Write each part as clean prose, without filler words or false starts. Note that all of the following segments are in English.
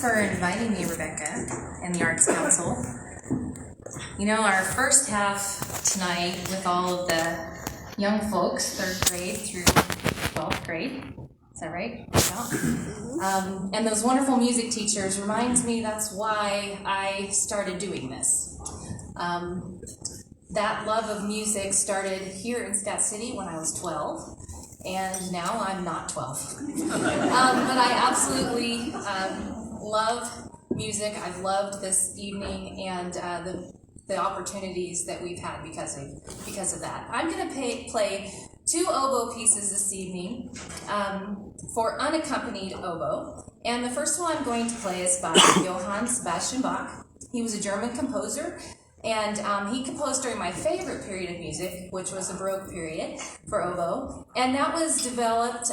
for inviting me, Rebecca, and the Arts Council. You know, our first half tonight with all of the young folks, 3rd grade through 12th grade, is that right? And those wonderful music teachers reminds me that's why I started doing this. That love of music started here in Scat City when I was 12, and now I'm not 12. But I absolutely love music. I've loved this evening and the opportunities that we've had because of that. I'm going to play 2 oboe pieces this evening for unaccompanied oboe. And the first one I'm going to play is by Johann Sebastian Bach. He was a German composer, and he composed during my favorite period of music, which was the Baroque period for oboe. And that was developed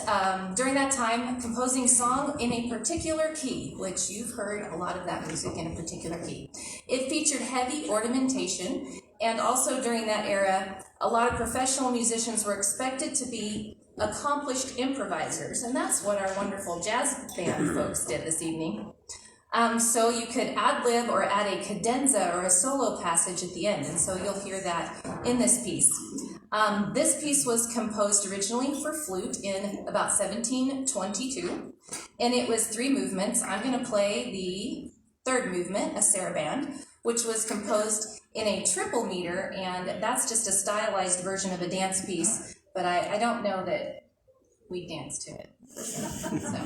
during that time, composing song in a particular key, which you've heard a lot of that music in a particular key. It featured heavy ornamentation, and also during that era, a lot of professional musicians were expected to be accomplished improvisers, and that's what our wonderful jazz band folks did this evening. So you could ad-lib or add a cadenza or a solo passage at the end, and so you'll hear that in this piece. This piece was composed originally for flute in about 1722, and it was 3 movements. I'm going to play the 3rd movement, a saraband, which was composed in a triple meter, and that's just a stylized version of a dance piece, but I don't know that we dance to it. So.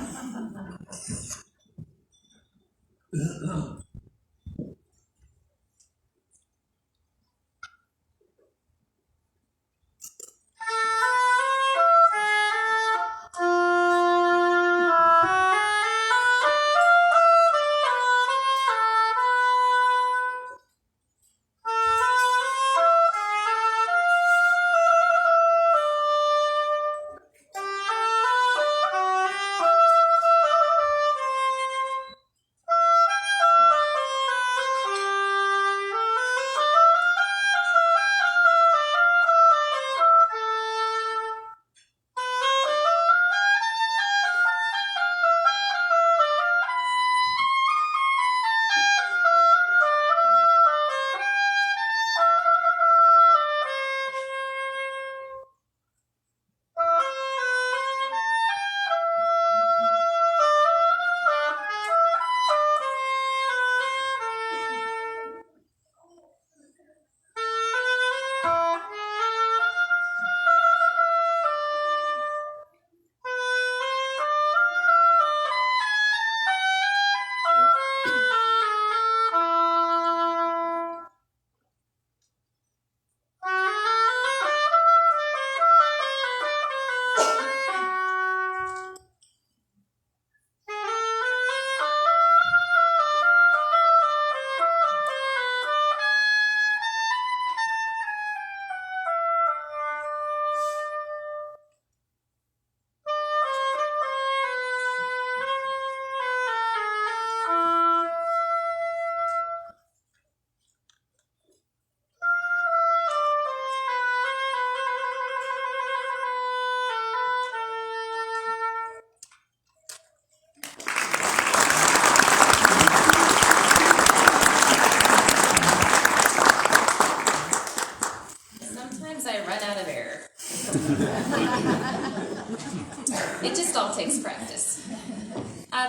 It just all takes practice.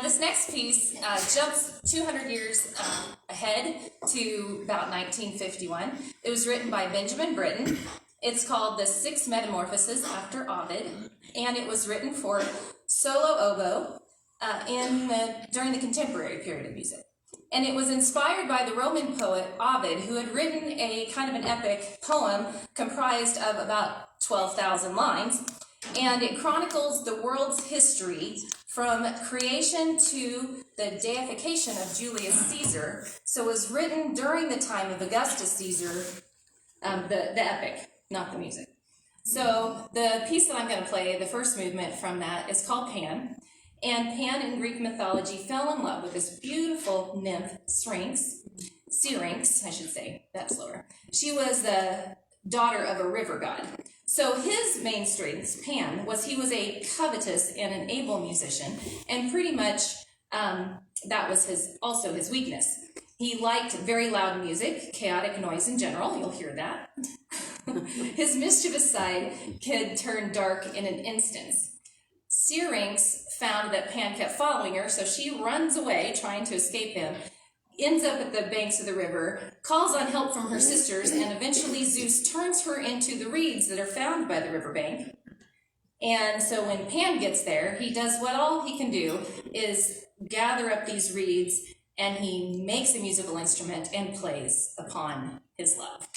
This next piece jumps 200 years ahead to about 1951. It was written by Benjamin Britten. It's called The 6 Metamorphoses after Ovid, and it was written for solo oboe during the contemporary period of music. And it was inspired by the Roman poet Ovid, who had written a kind of an epic poem comprised of about 12,000 lines. And it chronicles the world's history from creation to the deification of Julius Caesar. So it was written during the time of Augustus Caesar, the epic, not the music. So the piece that I'm going to play, the first movement from that, is called Pan. And Pan in Greek mythology fell in love with this beautiful nymph, Syrinx, I should say, that's slower. She was the daughter of a river god. So his main strength, Pan, was he was a covetous and an able musician, and pretty much That was also his weakness. He liked very loud music, chaotic noise in general, you'll hear that. His mischievous side could turn dark in an instant. Syrinx found that Pan kept following her, so she runs away, trying to escape him, ends up at the banks of the river, calls on help from her sisters, and eventually Zeus turns her into the reeds that are found by the riverbank. And so when Pan gets there, he does what all he can do is gather up these reeds, and he makes a musical instrument and plays upon his love.